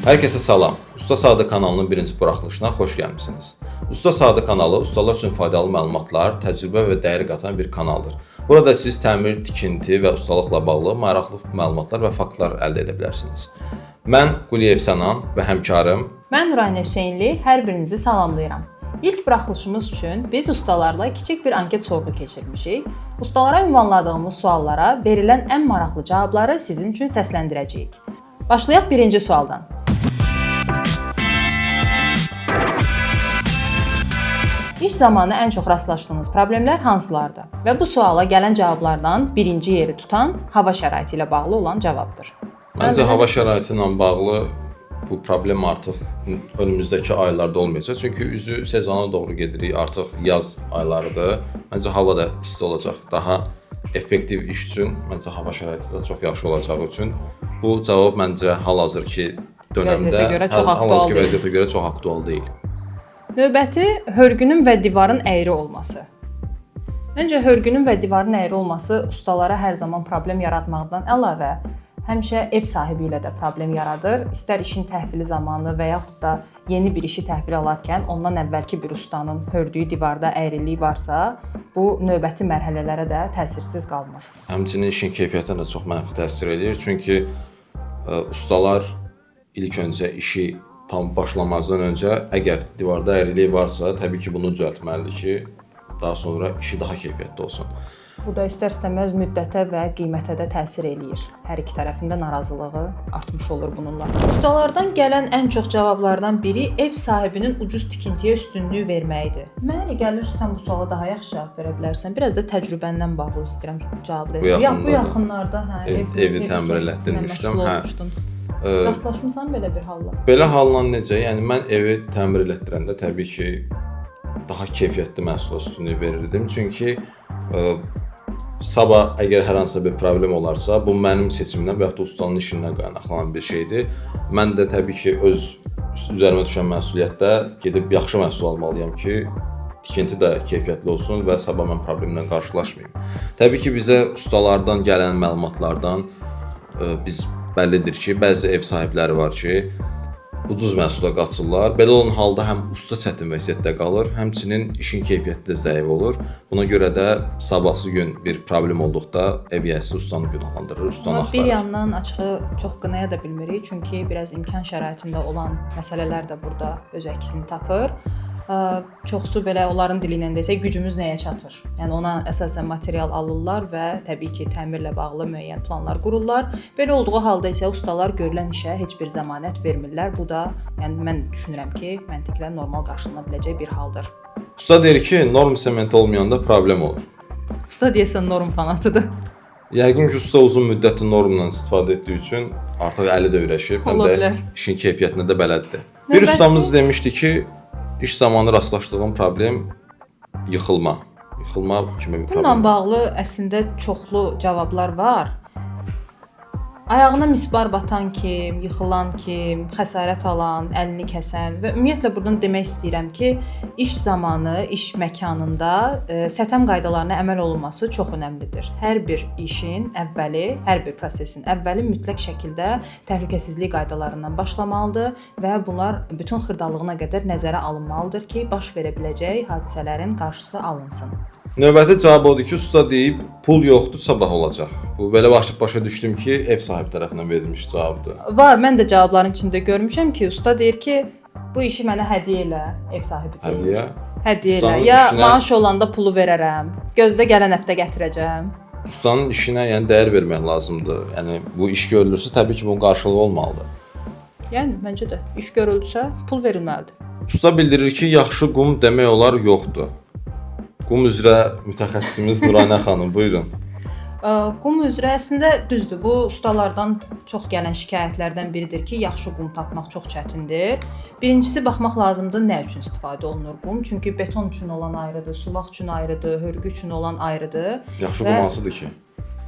Hər kəsə salam. Usta Sadıq kanalının birinci buraxılışına xoş gəlmisiniz. Usta Sadıq kanalı ustalar üçün faydalı məlumatlar, təcrübə və dəyər qatan bir kanaldır. Burada siz təmir, tikinti və ustalıqla bağlı maraqlı məlumatlar və faktlar əldə edə bilərsiniz. Mən Quliyev Sənan və həmkarım Mən Nuraynə Hüseynli, hər birinizi salamlayıram. İlk buraxılışımız üçün biz ustalarla kiçik bir anket sorğu keçirmişik. Ustalara ünvanladığımız suallara verilən ən maraqlı cavabları sizin üçün səsləndirəcəyik. Başlayaq birinci sualdan. İş zamanı ən çox rastlaşdığınız problemlər hansılardır? Və bu suala gələn cavablardan birinci yeri tutan hava şəraiti ilə bağlı olan cavabdır. Məncə hava şəraiti ilə bağlı bu problem artıq önümüzdəki aylarda olmayacaq. Çünki üzü sezona doğru gedirik, artıq yaz aylarıdır. Məncə hava da isti olacaq. Daha effektiv iş üçün məncə hava şəraiti də çox yaxşı olacağı üçün bu cavab məncə hal-hazırki dövrdə vəziyyətə görə çox aktual deyil. Növbəti hörgünün və divarın əyri olması. Məncə hörgünün və divarın əyri olması ustalara hər zaman problem yaratmaqdan əlavə həmişə ev sahibi ilə də problem yaradır. İstər işin təhvili zamanı və yaxud da yeni bir işi təhvil alarkən ondan əvvəlki bir ustanın hördüyü divarda əyrilik varsa, bu növbəti mərhələlərə də təsirsiz qalmır. Həmçinin işin keyfiyyətinə də çox mənfi təsir edir. Çünki ustalar ilk öncə işi tam başlamazdan öncə əgər divarda əyrilik varsa, təbii ki, bunu düzəltməlidir ki, daha sonra işi daha keyfiyyətli olsun. Bu da istər-istəməz müddətə və qiymətə də təsir eləyir. Hər iki tərəfində narazılığı artmış olur bununla. Ustalardan gələn ən çox cavablardan biri ev sahibinin ucuz tikintiyə üstünlük verməyidir. Mənə elə gəlir sən bu suala daha yaxşı cavab verə bilərsən. Biraz da təcrübəndən bağlı istəyirəm cavab verəsən. Bu yaxınlarda evi təmir elətdirmişdim. Rastlaşmısan belə bir halla? Belə halla necə? Yəni mən evi təmir elətdirəndə təbii ki, daha keyfiyyətli məhsula üstünlük verirdim. Çünki sabah əgər hər hansısa bir problem olarsa, bu mənim seçimimdən və ya da ustanın işindən qaynaqlanan bir şeydir. Mən də təbii ki, öz üzərimə düşən məsuliyyətdə gedib yaxşı məhsul almalıyam ki, tikinti də keyfiyyətli olsun və sabah mən problemlə qarşılaşmayayım. Təbii ki, bizə ustalardan gələn məlumatlardan biz bəllidir ki, bəzi ev sahibləri var ki, ucuz məhsula qaçırlar. Belə olan halda həm usta çətin vəziyyətdə qalır, həmçinin işin keyfiyyəti də zəif olur. Buna görə də sabahsı gün bir problem olduqda ev yəhəsi ustanı günahlandırır, ustanı axtarır. Bir yandan açığı çox qınaya da bilmirik, çünki biraz imkan şəraitində olan məsələlər də burada öz əksini tapır. Çoxsu belə onların dili ilə desək gücümüz nəyə çatır? Yəni ona əsasən material alırlar və təbii ki, təmirlə bağlı müəyyən planlar qururlar. Belə olduğu halda isə ustalar görülən işə heç bir zəmanət vermirlər. Bu da, yəni mən düşünürəm ki, məntiqlə normal qarşılana biləcək bir haldır. Usta deyir ki, norm sement olmayanda problem olur. Usta deyəsən norm fanatıdır. Yəqin ki, usta uzun müddətli normla istifadə etdiyi üçün artıq əli də öyrəşib, həm də işin keyfiyyətinə də bələddir. Bir ustamız demişdi ki, İş zamanı rastlaşdığım problem yıxılma. Yıxılma kimi bir problem. Bununla bağlı əslində çoxlu cavablar var. Ayağına misbar batan kim, yıxılan kim, xəsarət alan, əlini kəsən və ümumiyyətlə buradan demək istəyirəm ki, iş zamanı, iş məkanında sətəm qaydalarına əməl olunması çox önəmlidir. Hər bir işin əvvəli, hər bir prosesin əvvəli mütləq şəkildə təhlükəsizlik qaydalarından başlamalıdır və bunlar bütün xırdalığına qədər nəzərə alınmalıdır ki, baş verə biləcək hadisələrin qarşısı alınsın. Növbəti cavab odur ki, usta deyib, pul yoxdur, sabah olacaq. Bu belə başa düşdüm ki, ev sahibi tərəfindən verilmiş cavabdır. Var, mən də cavabların içində görmüşəm ki, usta deyir ki, bu işi mənə hədiyyə elə, ev sahibi deyir. Hədiyyə? Hədiyyə elə. Ya maaş olanda pulu verərəm, gözdə gələn həftə gətirəcəm. Ustanın işinə yəni dəyər vermək lazımdır. Yəni bu iş görülürsə, təbii ki, bunun qarşılığı olmalıdır. Yəni məncə də iş görüldüsə, pul verilməlidir. Usta bildirir ki, yaxşı qum demək olar yoxdur. Qum üzrə mütəxəssisimiz Nuraynə xanım, buyurun. Qum üzrə əslində düzdür. Bu ustalardan çox gələn şikayətlərdən biridir ki, yaxşı qum tapmaq çox çətindir. Birincisi baxmaq lazımdır nə üçün istifadə olunur qum? Çünki beton üçün olan ayrıdır, sulaq üçün ayrıdır, hörgü üçün olan ayrıdır. Yaxşı qum hansıdır ki?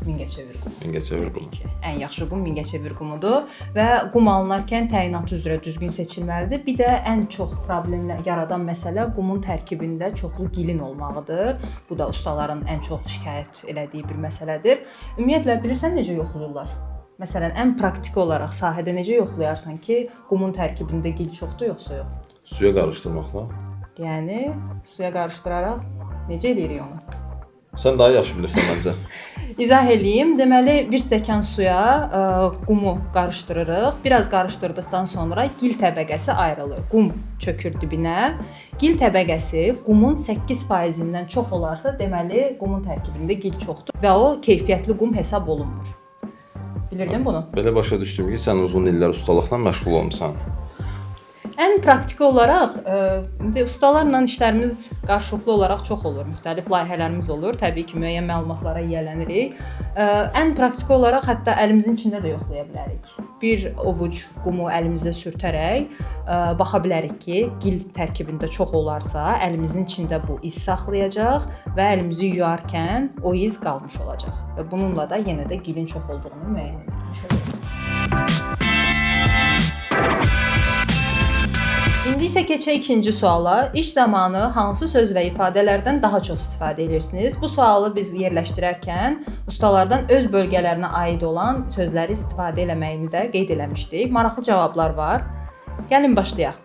Mingəçevir qumu. Mingəçevir qumu. Ən yaxşı qum Mingəçevir qumudur və qum alınarkən təyinatı üzrə düzgün seçilməlidir. Bir də ən çox problem yaradan məsələ qumun tərkibində çoxlu gilin olmağıdır. Bu da ustaların ən çox şikayət elədiyi bir məsələdir. Ümumiyyətlə bilirsən necə yoxlayırlar? Məsələn, ən praktiki olaraq sahədə necə yoxlayarsan ki, qumun tərkibində gil çoxdur yoxsa yox? Suya qarışdırmaqla. Yəni suya qarışdıraraq necə eləyirik onu? Sən daha yaxşı bilirsən məncə. İzah eləyim. Deməli, 1 stəkan suya qumu qarışdırırıq. Biraz qarışdırdıqdan sonra gil təbəqəsi ayrılır. Qum çökür dibinə. Gil təbəqəsi qumun 8%-dən çox olarsa, deməli qumun tərkibində gil çoxdur və o keyfiyyətli qum hesab olunmur. Bilirdin bunu? Belə başa düşdüm ki, sən uzun illər ustalıqla məşğul olmusan. Ən praktiki olaraq indi ustalarla işlərimiz qarşılıqlı olaraq çox olur. Müxtəlif layihələrimiz olur. Təbii ki, müəyyən məlumatlara yiyələnirik. Ən praktiki olaraq hətta əlimizin içində də yoxlaya bilərik. Bir ovuc qumu əlimizə sürtərək baxa bilərik ki, gil tərkibində çox olarsa, əlimizin içində bu iz saxlayacaq və əlimizi yuyarkən o iz qalmış olacaq. Və bununla da yenə də gilin çox olduğunu müəyyən etmiş olacağıq. İndi isə keçək ikinci suala. İş zamanı hansı söz və ifadələrdən daha çox istifadə edirsiniz? Bu sualı biz yerləşdirərkən ustalardan öz bölgələrinə aid olan sözləri istifadə eləməyini də qeyd eləmişdik. Maraqlı cavablar var. Gəlin başlayaq.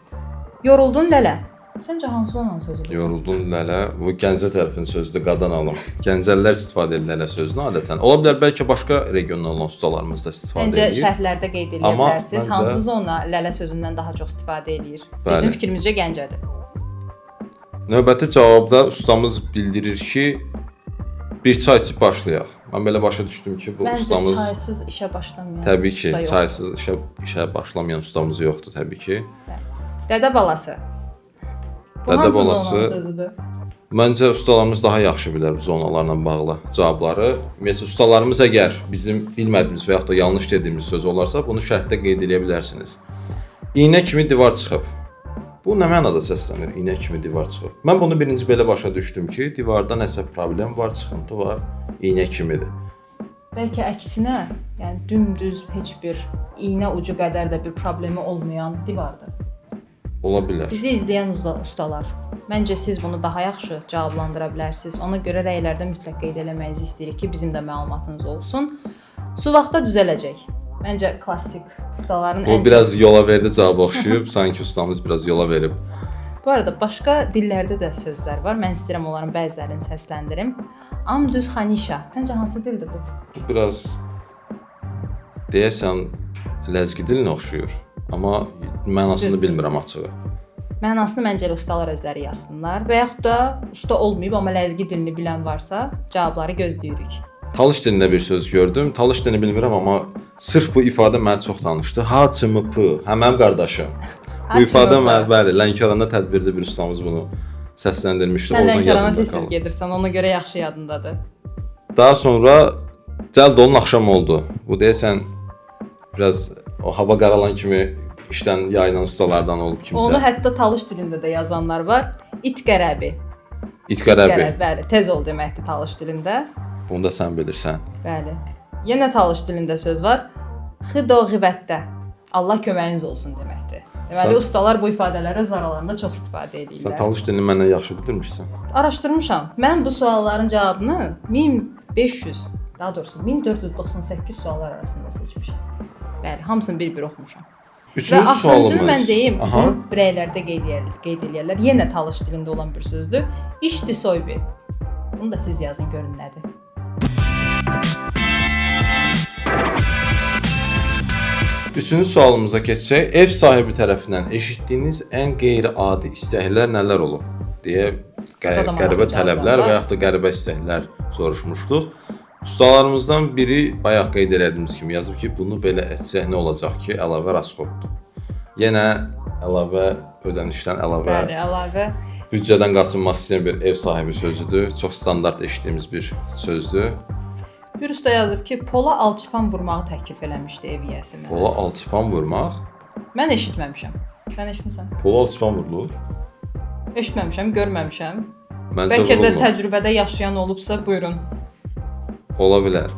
Yoruldun lələ. Səncə hansı onun sözüdür? Yoruldun lələ. Bu Gəncə tərəfinin sözüdür, qadan alım. Gəncəlilər istifadə edir lələ sözünü adətən. Ola bilər bəlkə başqa regiondan olan ustalarımız da istifadə edir. Məncə şərhlərdə qeyd edə bilərsiniz. Hansı zona lələ sözündən daha çox istifadə edir? Bizim fikrimizcə Gəncədir. Növbəti cavabda ustamız bildirir ki, bir çay içib başlayaq. Mən belə başa düşdüm ki, bu ustamız Məncə çaysız işə başlamayan. Təbii ki, çaysız işə başlamayan ustamız yoxdur təbii ki. Dədə balası. Dədə balası. Sözüdür. Məncə ustalarımız daha yaxşı bilər bu zonalarla bağlı cavabları. Ümumiyyətlə ustalarımız əgər bizim bilmədiyimiz və ya da yanlış dediyimiz söz olarsa, bunu şərhdə qeyd edə bilərsiniz. İynə kimi divar çıxıb. Bu nə mənada səslənir? İynə kimi divar çıxıb. Mən bunu birinci belə başa düşdüm ki, divarda nəsə problem var, çıxıntı var, iynə kimidir. Bəlkə əksinə, yəni dümdüz heç bir iynə ucu qədər də bir problemi olmayan divardır. Ola bilər. Bizi izləyən ustalar, məncə siz bunu daha yaxşı cavablandıra bilərsiniz. Ona görə rəylərdə mütləq qeyd eləməyinizi istəyirik ki, bizim də məlumatınız olsun. Su vaxtda düzələcək. Məncə klassik ustaların O biraz yola verdi cavab oxşuyub, sanki ustamız biraz yola verib. Bu arada başqa dillərdə də sözlər var. Mən istəyirəm onların bəzilərini səsləndirim. Amdüz xanişa. Səncə hansı dildir bu? Bu biraz deyəsən ləzgi dilinə oxşuyur. Amma mənasını bilmirəm açığı. Mənasını məncə ustalar özləri yazsınlar və yaxud da usta olmayıb amma ləzgi dilini bilən varsa cavabları gözləyirik. Talış dilində bir söz gördüm. Talış dilini bilmirəm amma sırf bu ifadə mənə çox tanışdı. Haçımıpı, mənim qardaşım. Bu ifadə mənə bəli, Lənkəranda tədbirdə bir ustamız bunu səsləndirmişdi. Sən Lənkərana tez-tez gedirsən, ona görə yaxşı yadındadır. Daha sonra cəld olun axşam oldu. Bu deyəsən biraz o hava qaralan kimi işdən yayılan ustalardan olub kimsə. Onu hətta talış dilində də yazanlar var. İt qərəbi. İt qərəbi. Bəli, tez ol deməkdir talış dilində. Bunu da sən bilirsən. Bəli. Yenə talış dilində söz var. Xido ğibətdə. Allah köməyiniz olsun deməkdir. Deməli ustalar bu ifadələri öz aralarında çox istifadə edirlər. Sən talış dilini məndən yaxşı bilirmişsən. Araşdırmışam. Mən bu sualların cavabını 1500, daha doğrusu 1498 suallar arasında seçmişəm. Bəli, hamısını bir-bir oxumuşam. Üçüncü sualımız. Və mən deyim, rəylərdə qeyd eləyirlər. Yenə talış dilində olan bir sözdür. İşdi soybi. Bunu da siz yazın görün nədir. Üçüncü sualımıza keçsək, ev sahibi tərəfindən eşitdiyiniz ən qeyri-adi istəklər nələr olub deyə qəribə tələblər və yaxud da qəribə istəklər soruşmuşduq. Ustalarımızdan biri bayaq qeyd etdiyimiz kimi yazıb ki, bunu belə etsək nə olacaq ki, əlavə rasxoddur. Yenə əlavə ödənişdən əlavə büdcədən qaçınmaq istəyən bir ev sahibi sözüdür. Çox standart eşitdiyimiz bir sözdür. Bir usta yazıb ki, pola alçıpan vurmağı təklif eləmişdi ev yiyəsinə. Pola alçıpan vurmaq? Mən eşitməmişəm. Sən eşitmisən? Pola alçıpan vurulur? Eşitməmişəm, görməmişəm. Məncə bəlkə vurulmur. də təcrübədə yaşayan olubsa, buyurun. Ola bilər.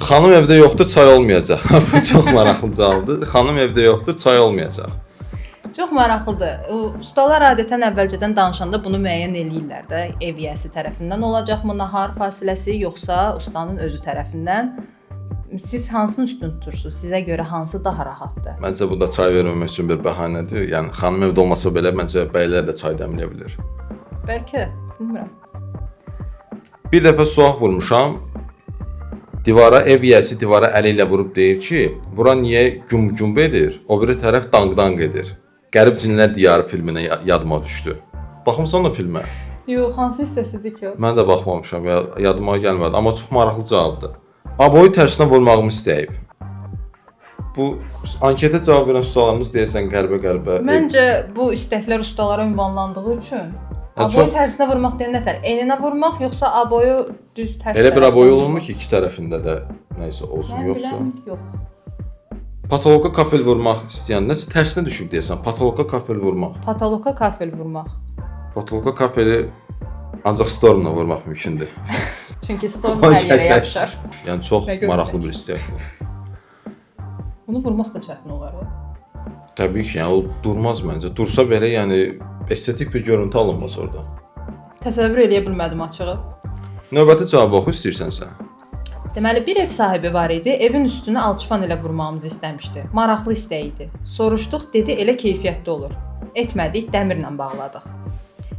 Xanım evdə yoxdur, çay olmayacaq. Bu çox maraqlı cavabdır. Xanım evdə yoxdur, çay olmayacaq. Çox maraqlıdır. Ustalar adətən əvvəlcədən danışanda bunu müəyyən eləyirlər də. Ev yiyəsi tərəfindən olacaqmı nahar fasiləsi, yoxsa ustanın özü tərəfindən? siz hansını üstün tutursunuz? Sizə görə hansı daha rahatdır? Məncə bu da çay verməmək üçün bir bəhanədir. Yəni xanım evdə olmasa belə məncə bəylər də çay dəmləyə bilər. Bəlkə, bilmirəm. Bir dəfə suaq vurmuşam. Divara ev yiyəsi divara əli ilə vurub deyir ki, bura niyə güm-güm edir? O biri tərəf danq-danq edir. Qərib Cinlər Diyarı filminə yadıma düşdü. Baxmısan da filmə? Yox, hansı hissəsidir ki o? Mən də baxmamışam, yadıma gəlmədi, amma çox maraqlı cavabdır. Aboyu tərsinə vurmağımı istəyib. Bu anketə cavab verən suallarımız deyəsən qəribə-qəribə. Məncə bu istəklər ustalara ünvanlandığı üçün aboyu çox- tərsinə vurmaq deyən nətər? Eninə vurmaq yoxsa aboyu düz tərs? Elə bir tərəfdən aboy vurmaq? olunmur ki, iki tərəfində də nəysə olsun, Mən yoxsa. biləm, yox. Patoloqa kafel vurmaq istəyən nəsə tərsinə düşüb deyəsən. Patoloqa kafel vurmaq. Patoloqa kafel vurmaq. Patoloqa kafeli ancaq stormla vurmaq mümkündür. Çünki storm hər yerə yapışar. Yəni çox Və görürsən maraqlı ki- bir istəkdir. Bunu vurmaq da çətin olar. Təbii ki, yəni o durmaz məncə. Dursa belə, yəni estetik bir görüntü alınmaz orada. Təsəvvür eləyə bilmədim açığı. Növbəti cavabı oxu istəyirsən sən. Deməli bir ev sahibi var idi. Evin üstünü alçıpan ilə vurmağımızı istəmişdi. Maraqlı istək idi. Soruşduq, dedi elə keyfiyyətli olur. Etmədik, dəmirlə bağladıq.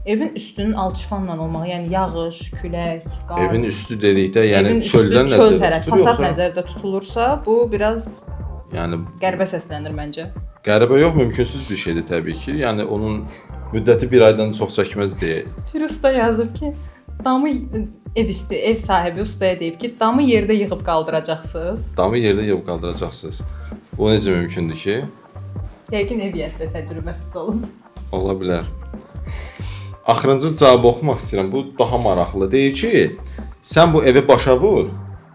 Evin üstünün alçıpanla olmağı, yəni yağış, külək, qar. Evin üstü dedikdə, yəni Evin üstü çöldən çöl nəzərdə tərəf, tutulur fasad yoxsa? nəzərdə tutulursa, bu biraz Yəni qəribə səslənir məncə. qəribə yox, mümkünsüz bir şeydir təbii ki. Yəni onun müddəti bir aydan çox çəkməz deyə. Bir usta yazıb ki, damı ev sahibi ustaya deyib ki, damı yerdə yığıb qaldıracaqsınız. Damı yerdə yığıb qaldıracaqsınız. Bu necə mümkündür ki? Yəqin ev yiyəsində təcrübəsiz olub. Ola bilər. Axırıncı cavabı oxumaq istəyirəm. Bu daha maraqlı. Deyir ki, sən bu evi başa vur,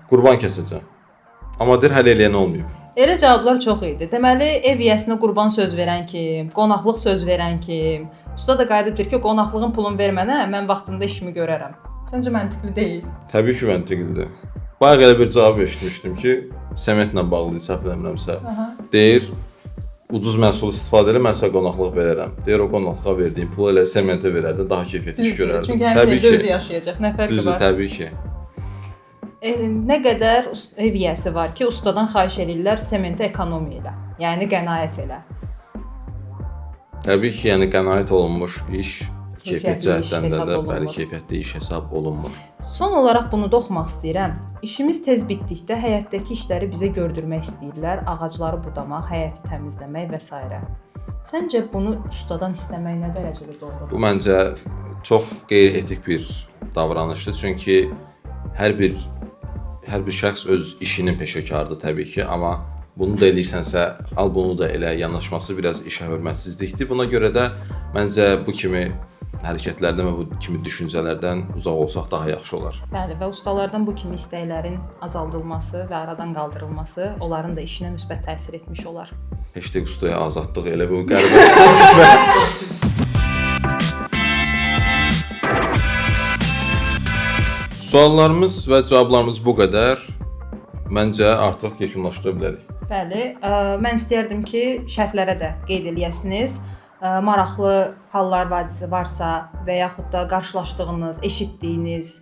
qurban kəsəcəm. Amma deyir hələ eləyən olmayıb. Elə cavablar çox idi. Deməli, ev yiyəsinə qurban söz verən kim, qonaqlıq söz verən kim. Usta da qayıdıbdır ki, qonaqlığın pulunu vermənə mən vaxtında işimi görərəm. Səncə məntiqli deyil? Təbii ki, məntiqlidir. Bayaq elə bir cavab eşitmişdim ki, səmətlə bağlı səhv eləmirəmsə. Deyir, ucuz məhsul istifadə elə, mən sənə qonaqlıq verərəm. Deyir, o qonaqlığa verdiyin pulu elə səmətə verərdin, daha keyfiyyətli iş Düzdür, görərdin. çünki həmin evdə özü yaşayacaq. Nə fərqi Düzdür, var? təbii ki. Nə qədər ev yiyəsi var ki, ustadan xahiş edirlər sementi ekonomiya ilə. Yəni qənaət elə. Təbii ki, yəni qənaət olunmuş iş keyfiyyət Keyfiyyətli iş cəhətdən hesab də olunmur. bəli keyfiyyətli iş hesab olunmur. Son olaraq bunu da oxumaq istəyirəm. İşimiz tez bitdikdə həyətdəki işləri bizə gördürmək istəyirlər, ağacları budamaq, həyəti təmizləmək və s. Səncə bunu ustadan istəmək nə dərəcədə doğrudur? Bu məncə çox qeyri-etik bir davranışdır. Çünki hər bir şəxs öz işinin peşəkarıdır təbii ki, amma bunu da eləyirsənsə, al bunu da elə yanaşması biraz işə hörmətsizlikdir. Buna görə də məncə bu kimi hərəkətlərdən və bu kimi düşüncələrdən uzaq olsaq daha yaxşı olar. Bəli, və ustalardan bu kimi istəklərin azaldılması və aradan qaldırılması onların da işinə müsbət təsir etmiş olar. Hashtag ustaya azadlıq elə bu qəribə. Suallarımız və cavablarımız bu qədər. Məncə artıq yekunlaşdıra bilərik. Bəli, mən istərdim ki, şərhlərə də qeyd eləyəsiniz. Maraqlı hallar varsa və yaxud da qarşılaşdığınız, eşitdiyiniz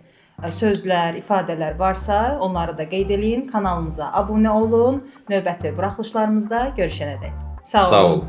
sözlər, ifadələr varsa, onları da qeyd eləyin. Kanalımıza abunə olun. Növbəti buraxılışlarımızda görüşənədək. Sağ olun. Sağ olun.